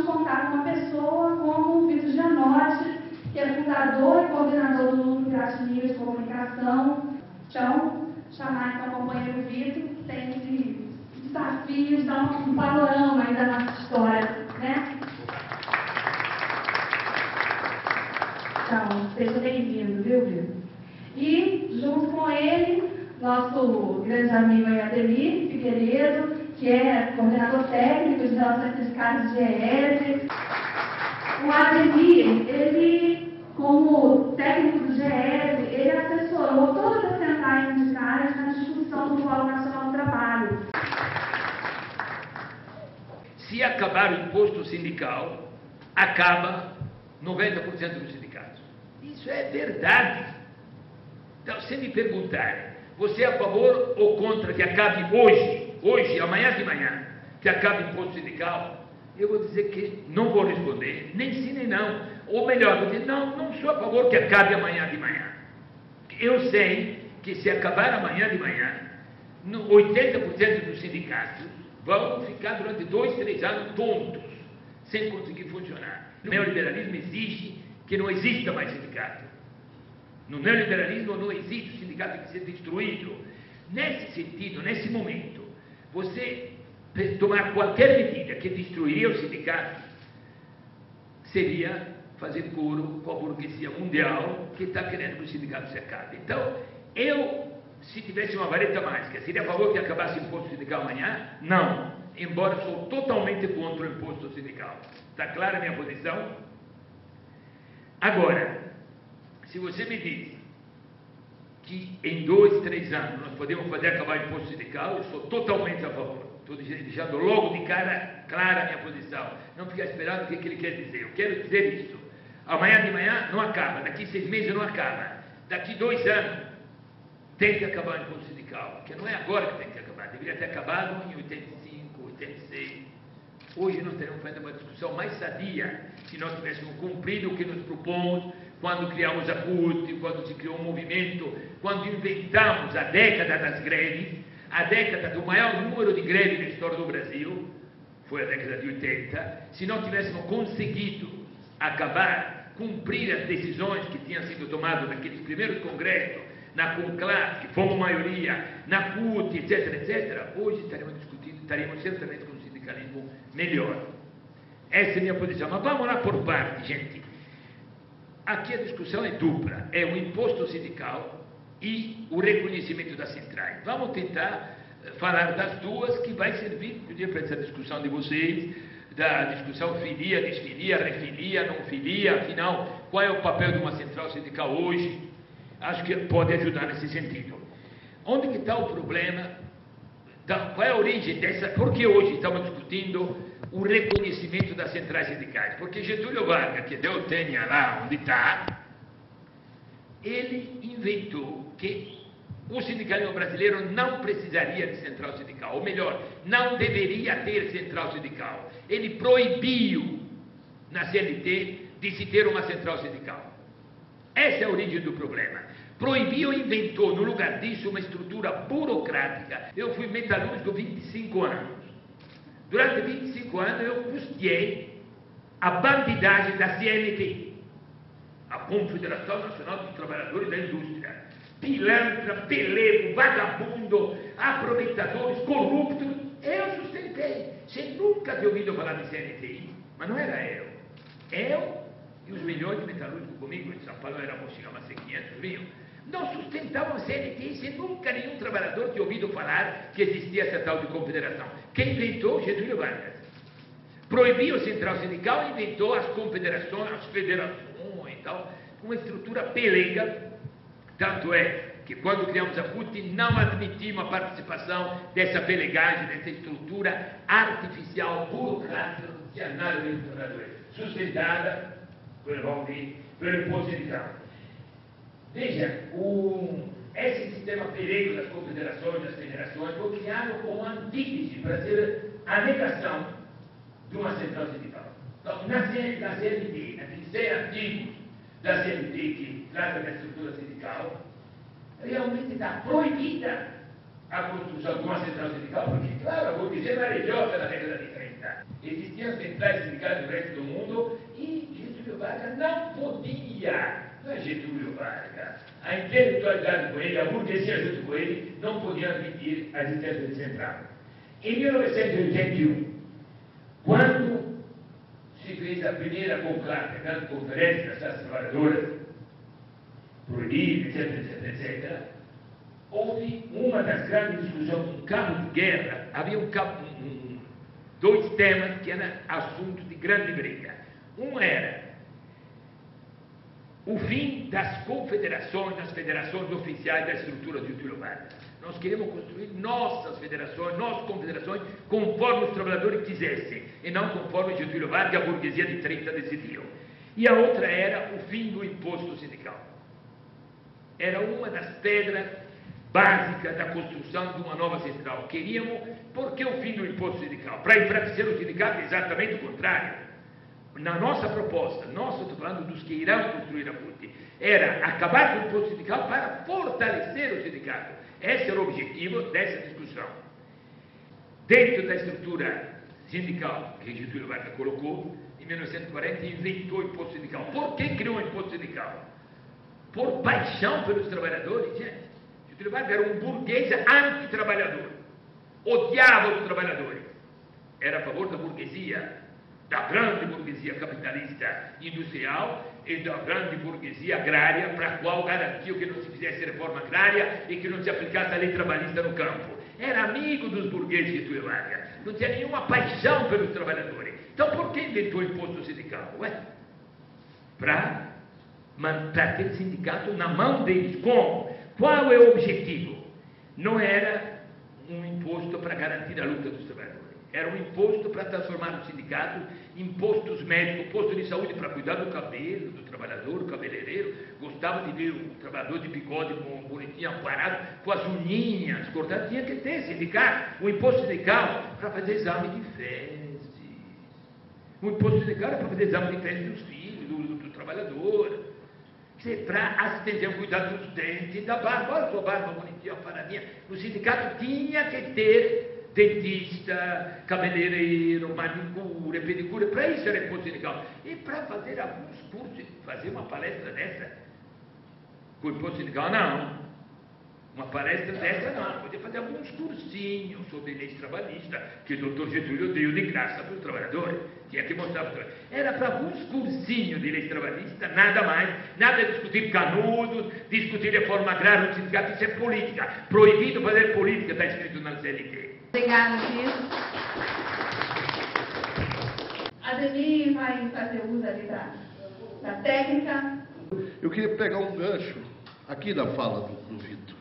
contar com uma pessoa como o Vitor Gianotti, que é fundador e coordenador do Núcleo Piratininga de Comunicação. Então, chamar então, o companheiro Vitor, que tem esse desafio de dar um panorama aí da nossa história, né? Então, seja bem-vindo, viu, Vitor? E, junto com ele, nosso grande amigo aí, Ademir Figueiredo, que é coordenador técnico de Relações Sindicais de GES. O Ademir, ele, como técnico do GES, ele assessorou todas as centrais sindicais na discussão do Fórum Nacional do Trabalho. Se acabar o imposto sindical, acaba 90% dos sindicatos. Isso é verdade. Então, se me perguntarem, você é a favor ou contra que acabe hoje, amanhã de manhã, que acabe o imposto sindical? Eu vou dizer que não vou responder, nem sim nem não. Ou melhor, vou dizer, não sou a favor que acabe amanhã de manhã. Eu sei que se acabar amanhã de manhã, 80% dos sindicatos vão ficar durante 2, 3 anos tontos, sem conseguir funcionar. O neoliberalismo exige que não exista mais sindicato. No neoliberalismo não existe o sindicato, tem que ser destruído. Nesse sentido, nesse momento, você tomar qualquer medida que destruiria o sindicato seria fazer coro com a burguesia mundial que está querendo que o sindicato se acabe. Então, se tivesse uma vareta mágica, seria a favor que acabasse o imposto sindical amanhã? Não, embora sou totalmente contra o imposto sindical. Está clara a minha posição? Agora, se você me diz que em 2, 3 anos nós podemos fazer acabar o imposto sindical, eu sou totalmente a favor. Estou deixando logo de cara clara a minha posição. Não ficar esperando o que ele quer dizer. Eu quero dizer isso. Amanhã de manhã não acaba, daqui 6 meses não acaba. Daqui 2 anos tem que acabar o imposto sindical, que não é agora que tem que acabar. Deveria ter acabado em 85, 86. Hoje nós teremos feito uma discussão mais sadia se nós tivéssemos cumprido o que nos propomos quando criamos a CUT, quando se criou um movimento, quando inventamos a década das greves, a década do maior número de greves na história do Brasil, foi a década de 80, se nós tivéssemos conseguido acabar, cumprir as decisões que tinham sido tomadas naqueles primeiros congressos, na CONCLAS, que fomos maioria, na CUT, etc., etc., hoje estaremos discutindo, estaremos certamente com um sindicalismo melhor. Essa é a minha posição. Mas vamos lá por parte, gente. Aqui a discussão é dupla, é o imposto sindical e o reconhecimento das centrais. Vamos tentar falar das duas, que vai servir para essa discussão de vocês, da discussão filia, desfilia, refilia, não filia, afinal, qual é o papel de uma central sindical hoje? Acho que pode ajudar nesse sentido. Onde que está o problema? Qual é a origem dessa? Por que hoje estamos discutindo o reconhecimento das centrais sindicais? Porque Getúlio Vargas, que Deus tenha lá onde está, ele inventou que o sindicalismo brasileiro não precisaria de central sindical, ou melhor, não deveria ter central sindical. Ele proibiu na CLT de se ter uma central sindical. Essa é a origem do problema. Proibiu e inventou, no lugar disso, uma estrutura burocrática. Eu fui metalúrgico 25 anos. Durante 25 anos eu custeei a bandidagem da CNT, a Confederação Nacional dos Trabalhadores da Indústria. Pilantra, pelego, vagabundo, aproveitadores, corruptos. Eu sustentei. Você nunca tinha ouvido falar de CNTI, mas não era eu. Eu e os milhões de metalúrgicos comigo, em São Paulo éramos, chegamos a ser 500 mil, nós sustentávamos a CNTI sem nunca nenhum trabalhador tinha ouvido falar que existia essa tal de confederação. Quem inventou? Getúlio Vargas. Proibiu a central sindical e inventou as confederações, as federações e tal, uma estrutura pelega. Tanto é que quando criamos a CUT não admitimos a participação dessa pelegagem, dessa estrutura artificial, burocrática, não tinha nada de trabalhadores, sustentada pelo imposto sindical. Veja, esse sistema pelego das confederações, das federações, foi criado como antítese para ser a negação de uma central sindical. Então, na CLT, naqueles 100 artigos da CLT que trata da estrutura sindical, realmente está proibida a construção de uma central sindical, porque, claro, a burguesia varejou na década de 30. Existia tinha centrais sindicais no resto do mundo e Getúlio Vargas não podia. Não é Getúlio Vargas. A intelectualidade com ele, a burguesia junto com ele, não podia admitir a existência de central. Em 1981, quando se fez a primeira conclave, a grande conferência das classes trabalhadoras, proibida, etc., houve uma das grandes discussões, um cabo de guerra, havia dois temas que eram assuntos de grande briga. Um era o fim das confederações, das federações oficiais da estrutura de Getúlio Vargas. Nós queremos construir nossas federações, nossas confederações, conforme os trabalhadores quisessem, e não conforme Getúlio Vargas e a burguesia de 30 decidiu. E a outra era o fim do imposto sindical. Era uma das pedras básicas da construção de uma nova central. Queríamos, por que o fim do imposto sindical? Para enfraquecer o sindicato, exatamente o contrário. Na nossa proposta, nós estou falando dos que irão construir a ponte, era acabar com o imposto sindical para fortalecer o sindicato. Esse era o objetivo dessa discussão. Dentro da estrutura sindical que Getúlio Vargas colocou, em 1940 inventou o imposto sindical. Por que criou o imposto sindical? Por paixão pelos trabalhadores, gente. Getúlio Vargas era um burguês anti-trabalhador. Odiava os trabalhadores. Era a favor da burguesia, da grande burguesia capitalista industrial e da grande burguesia agrária, para a qual garantiu que não se fizesse reforma agrária e que não se aplicasse a lei trabalhista no campo. Era amigo dos burgueses de Getúlio Vargas, não tinha nenhuma paixão pelos trabalhadores. Então por que inventou o imposto sindical? Para ter sindicato na mão deles. Como? Qual é o objetivo? Não era um imposto para garantir a luta dos trabalhadores. Era um imposto para transformar o sindicato em postos médicos, posto de saúde para cuidar do cabelo do trabalhador, o cabeleireiro. Gostava de ver o trabalhador de bigode bonitinho, amparado, com as unhinhas cortadas. Tinha que ter sindicato, o imposto sindical para fazer exame de fezes. O imposto sindical era para fazer exame de fezes dos filhos, do trabalhador. Para assistência, cuidar dos dentes, da barba. Olha a sua barba bonitinha, aparadinha. O sindicato tinha que ter dentista, cabeleireiro, manicure, pedicure. Para isso era imposto sindical. E para fazer alguns cursos, fazer uma palestra dessa, com imposto sindical, não. Uma palestra dessa, não. Podia fazer alguns cursinhos sobre leis trabalhistas, que o doutor Getúlio deu de graça para os trabalhadores. Tinha que mostrar para os trabalhadores. Era para alguns cursinhos de leis trabalhistas, nada mais. Nada de discutir canudos, discutir reforma agrária no sindicato. Isso é política. Proibido fazer política, está escrito na CLT. Obrigada, Cris. Ademir vai fazer uso ali da técnica. Eu queria pegar um gancho aqui da fala do Vitor.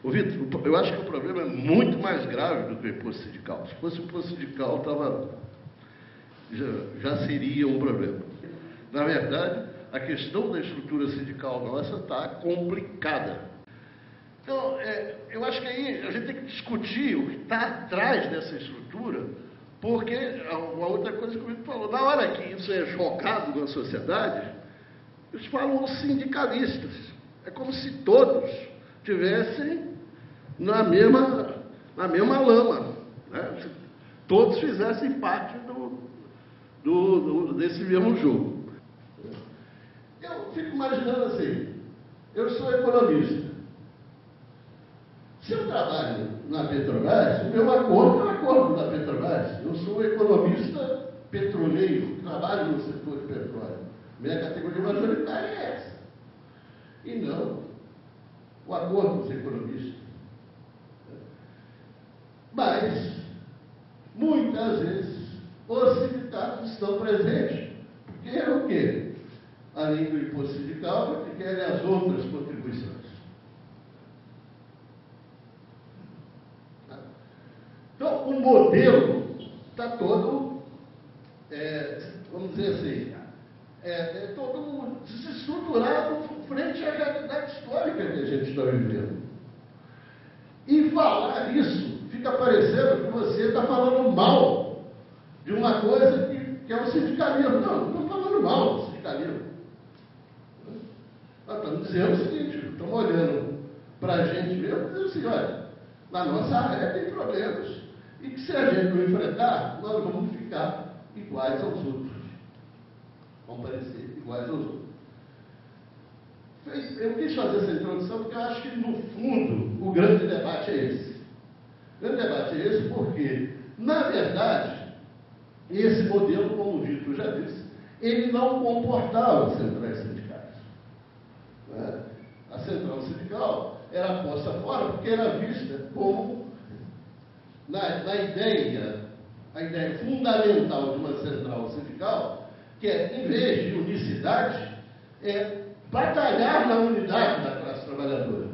Ô Vitor, eu acho que o problema é muito mais grave do que o imposto sindical. Se fosse o imposto sindical, já seria um problema. Na verdade, a questão da estrutura sindical nossa está complicada. Então, eu acho que aí a gente tem que discutir o que está atrás dessa estrutura, porque uma outra coisa que o Vitor falou, na hora que isso é jogado na sociedade, eles falam os sindicalistas. É como se todos tivessem na mesma lama, né? Todos fizessem parte desse mesmo jogo. Eu fico imaginando assim, eu sou economista. Se eu trabalho na Petrobras, o meu acordo é o acordo da Petrobras. Eu sou economista petroleiro, trabalho no setor de petróleo. Minha categoria majoritária é essa. E não o acordo dos economistas. Mas, muitas vezes, os sindicatos estão presentes. Porque é o quê? Além do imposto sindical, que querem as outras contribuições. Então, o modelo está todo, vamos dizer assim, todo desestruturado frente à realidade histórica que a gente está vivendo. E falar isso fica parecendo que você está falando mal de uma coisa que é o sindicalismo. Não estou falando mal do sindicalismo. Nós estamos dizendo o seguinte, estamos olhando para a gente mesmo e dizendo assim, olha, na nossa área tem problemas. E que se a gente não enfrentar, nós vamos ficar iguais aos outros. Vão parecer iguais aos outros. Eu quis fazer essa introdução porque eu acho que, no fundo, o grande debate é esse. O grande debate é esse porque, na verdade, esse modelo, como o Vitor já disse, ele não comportava centrais sindicais. Né? A central sindical era posta fora porque era vista como, a ideia fundamental de uma central sindical, que é, em vez de unicidade, é batalhar na unidade da classe trabalhadora.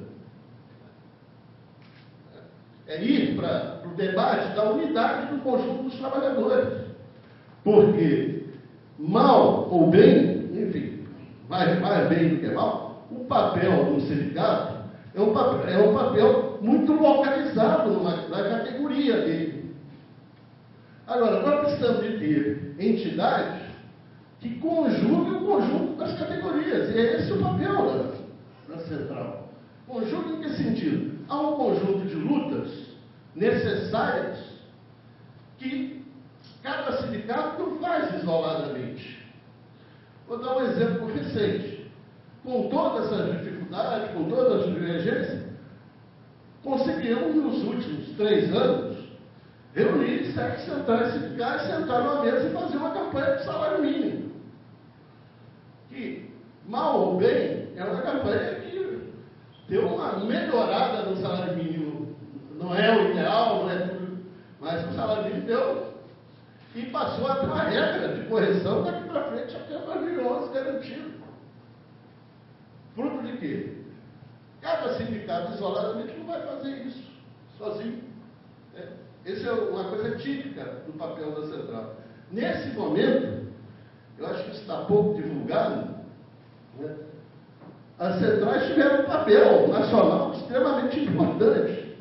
É ir para o debate da unidade do conjunto dos trabalhadores. Porque, mal ou bem, enfim, mais bem do que mal, o papel do sindicato é um papel muito localizado na categoria dele. Agora, nós precisamos de ter entidades que conjuguem o conjunto das categorias. E é esse o papel da central. Conjuga em que sentido? Há um conjunto de lutas necessárias que cada sindicato não faz isoladamente. Vou dar um exemplo recente. Com todas essas dificuldades, com todas as divergências, conseguimos, nos últimos 3 anos, reunir 7 centrais sindicais, sentar numa mesa e fazer uma campanha de salário mínimo. Que, mal ou bem, é uma campanha que deu uma melhorada no salário mínimo. Não é o ideal, não é tudo, mas o salário mínimo deu. E passou a ter uma regra de correção daqui para frente até 2011 garantido. Fruto de quê? Cada sindicato isoladamente não vai fazer isso sozinho. Essa é uma coisa típica do papel da central. Nesse momento, eu acho que isso está pouco divulgado, né? As centrais tiveram um papel nacional extremamente importante,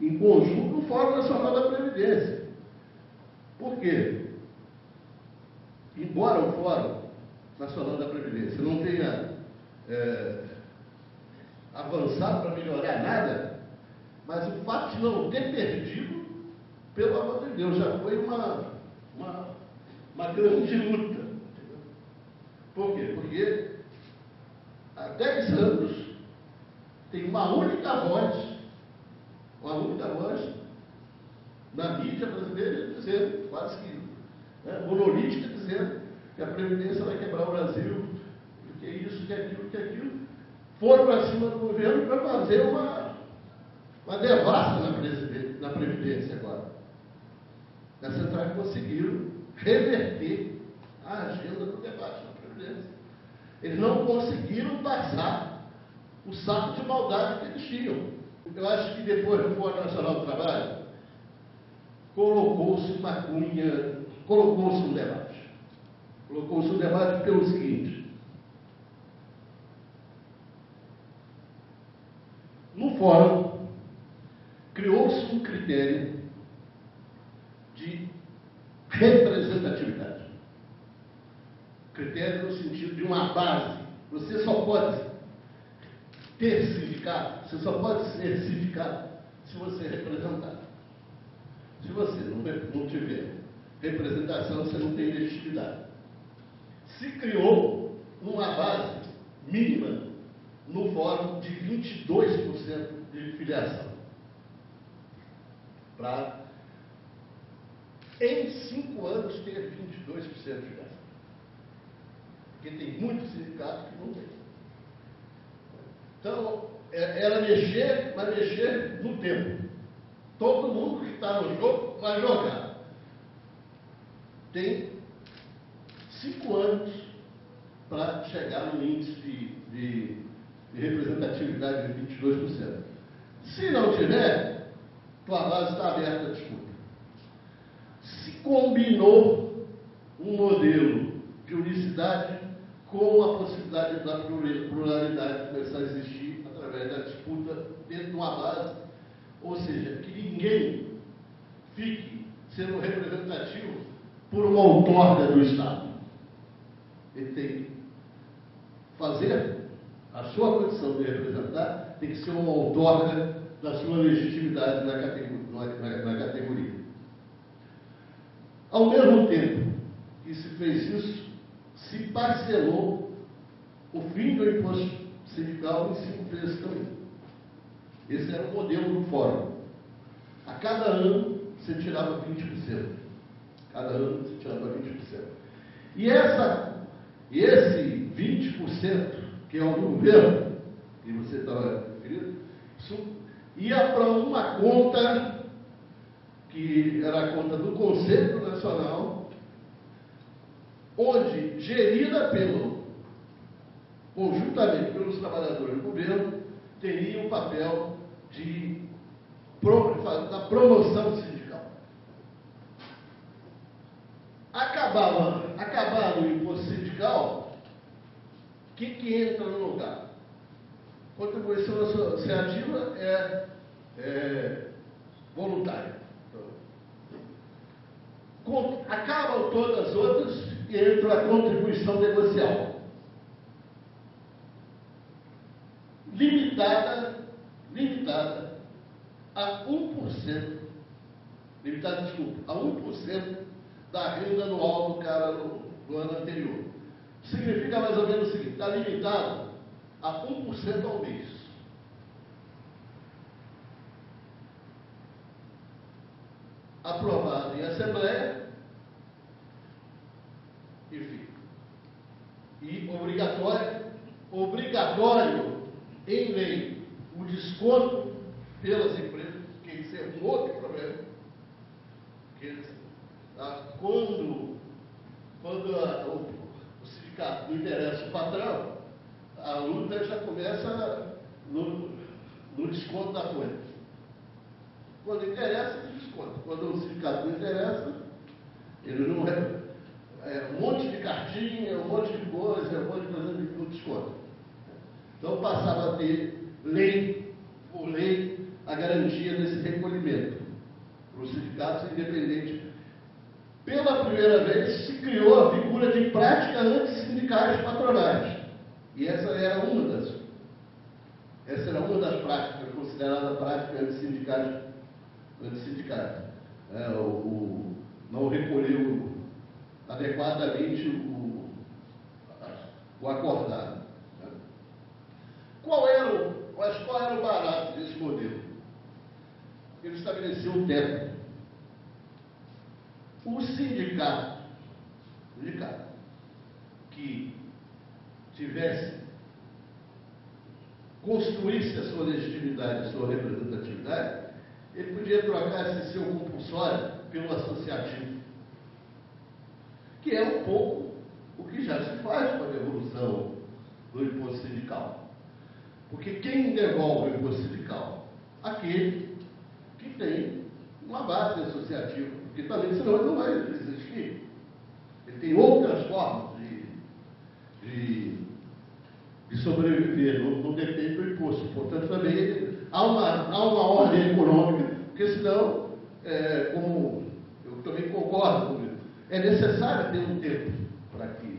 em conjunto no Fórum Nacional da Previdência. Por quê? Embora o Fórum Nacional da Previdência não tenha avançado para melhorar nada, mas o fato de não ter perdido, pelo amor de Deus, já foi uma grande luta. Por quê? Porque há 10 anos tem uma única voz na mídia brasileira dizendo, quase que monolítica, dizendo que a Previdência vai quebrar o Brasil, que é isso, que é aquilo, que é aquilo. Foram para cima do governo para fazer uma devassa na Previdência agora. As centrais conseguiram reverter a agenda do debate na Previdência. Eles não conseguiram passar o saco de maldade que eles tinham. Eu acho que depois do Fórum Nacional do Trabalho, colocou-se uma cunha, colocou-se um debate. Colocou-se um debate pelo seguinte: no fórum, criou-se um critério de representatividade. Critério no sentido de uma base. Você só pode ter sindicato, você só pode ser sindicato se você representar. Se você não tiver representação, você não tem legitimidade. Se criou uma base mínima no fórum de 22% de filiação. Para, em 5 anos, ter 22% de filiação. Porque tem muitos sindicatos que não tem. Então, era mexer, mas mexer no tempo. Todo mundo que está no jogo vai jogar. Tem 5 anos para chegar no índice de representatividade de 22%. Se não tiver, tua base está aberta à disputa. Se combinou um modelo de unicidade com a possibilidade da pluralidade começar a existir através da disputa dentro de uma base, ou seja, que ninguém fique sendo representativo por uma outorga do Estado. Ele tem que fazer a sua condição de representar, tem que ser uma outorga da sua legitimidade na categoria. Ao mesmo tempo que se fez isso, se parcelou o fim do imposto sindical em 5 vezes também. Esse era o modelo do fórum. A cada ano você tirava 20%. Cada ano você tirava 20%. E esse 20%, que é o do governo, que você estava referindo, isso ia para uma conta, que era a conta do Conselho Nacional, onde, gerida conjuntamente pelos trabalhadores do governo, teria o papel da promoção sindical. Acabado o imposto sindical, o que entra no lugar? Contribuição associativa é voluntária. Então, acabam todas as outras e entra a contribuição negocial. Limitada a 1%, a 1% da renda anual do cara no ano anterior. Significa mais ou menos o seguinte: está limitado a 1% ao mês. Aprovado em Assembleia, enfim, e obrigatório em lei o desconto pelas empresas, que isso é um outro problema, quando o sindicato não interessa o patrão, a luta já começa no desconto da folha. Quando interessa, ele desconta. Quando o sindicato não interessa, ele não um monte de cartinha, um monte de coisa no desconto. Então passava a ter por lei, a garantia desse recolhimento para os sindicatos independentes. Pela primeira vez se criou a figura de prática antissindicais patronais. E essa era uma das práticas, considerada prática antissindicais. Não recolheu adequadamente o acordado. Né? Qual era o barato desse modelo? Ele estabeleceu um teto. O sindicato que construísse a sua legitimidade, a sua representatividade, ele podia trocar esse seu compulsório pelo associativo, que é um pouco o que já se faz com a devolução do imposto sindical. Porque quem devolve o imposto sindical? Aquele que tem uma base associativa, porque também senão ele não vai existir. Ele tem outras formas de sobreviver, não depende do imposto. Portanto, também há uma ordem econômica, porque senão, como eu também concordo com isso, é necessário ter um tempo para que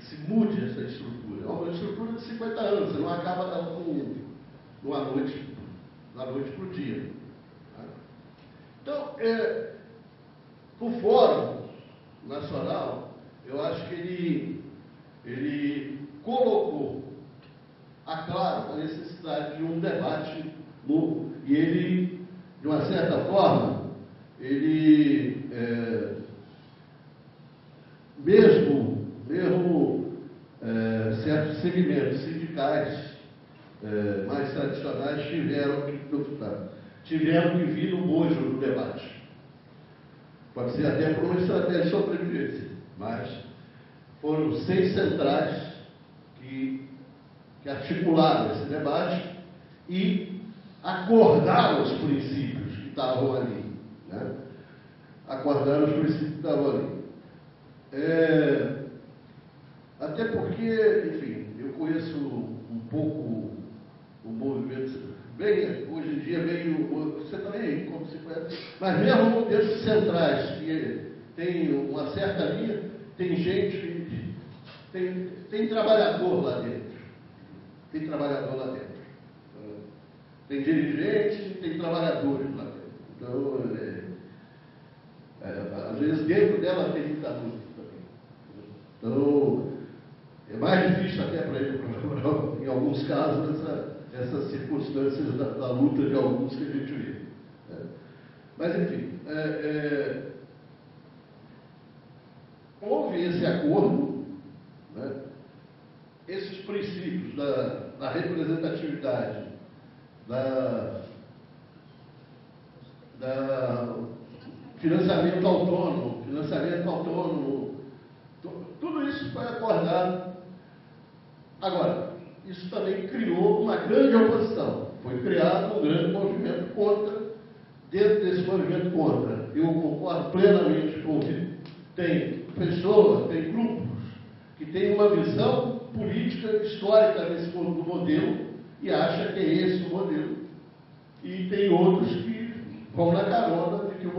se mude essa estrutura. É uma estrutura de 50 anos, você não acaba da noite para o dia. Então, o Fórum Nacional, eu acho que ele colocou a claro a necessidade de um debate novo. E ele, de uma certa forma, mesmo certos segmentos sindicais mais tradicionais tiveram que vir no bojo do debate. Pode ser até por uma estratégia de sobrevivência, mas foram 6 centrais que articularam esse debate e acordaram os princípios que estavam ali. Né? Acordaram os princípios que estavam ali. Até porque, enfim, eu conheço um pouco o movimento, hoje em dia você também, como se conhece, mas mesmo desses centrais que tem uma certa linha, tem gente, tem trabalhador lá dentro. Tem trabalhador lá dentro. Tem dirigentes e tem trabalhadores lá dentro. Então, Às vezes dentro dela tem muita luta também. Então, é mais difícil até para ele, em alguns casos, essas circunstâncias da luta de alguns que a gente vê. Né? Mas, enfim, houve esse acordo, né? Esses princípios da representatividade, da financiamento autônomo, tudo isso foi acordado. Agora, isso também criou uma grande oposição. Foi criado um grande movimento contra. Dentro desse movimento contra, eu concordo plenamente com o que tem pessoas, tem grupos que têm uma visão política histórica do modelo e acha que é esse o modelo. E tem outros que vão na carona de que o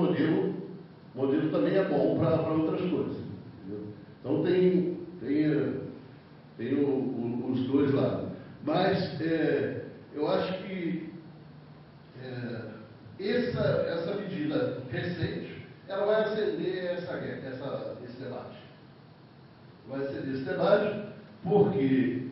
modelo também é bom para outras coisas. Entendeu? Então tem os dois lados. Mas eu acho que essa medida recente, ela vai acender esse debate. Vai acender esse debate porque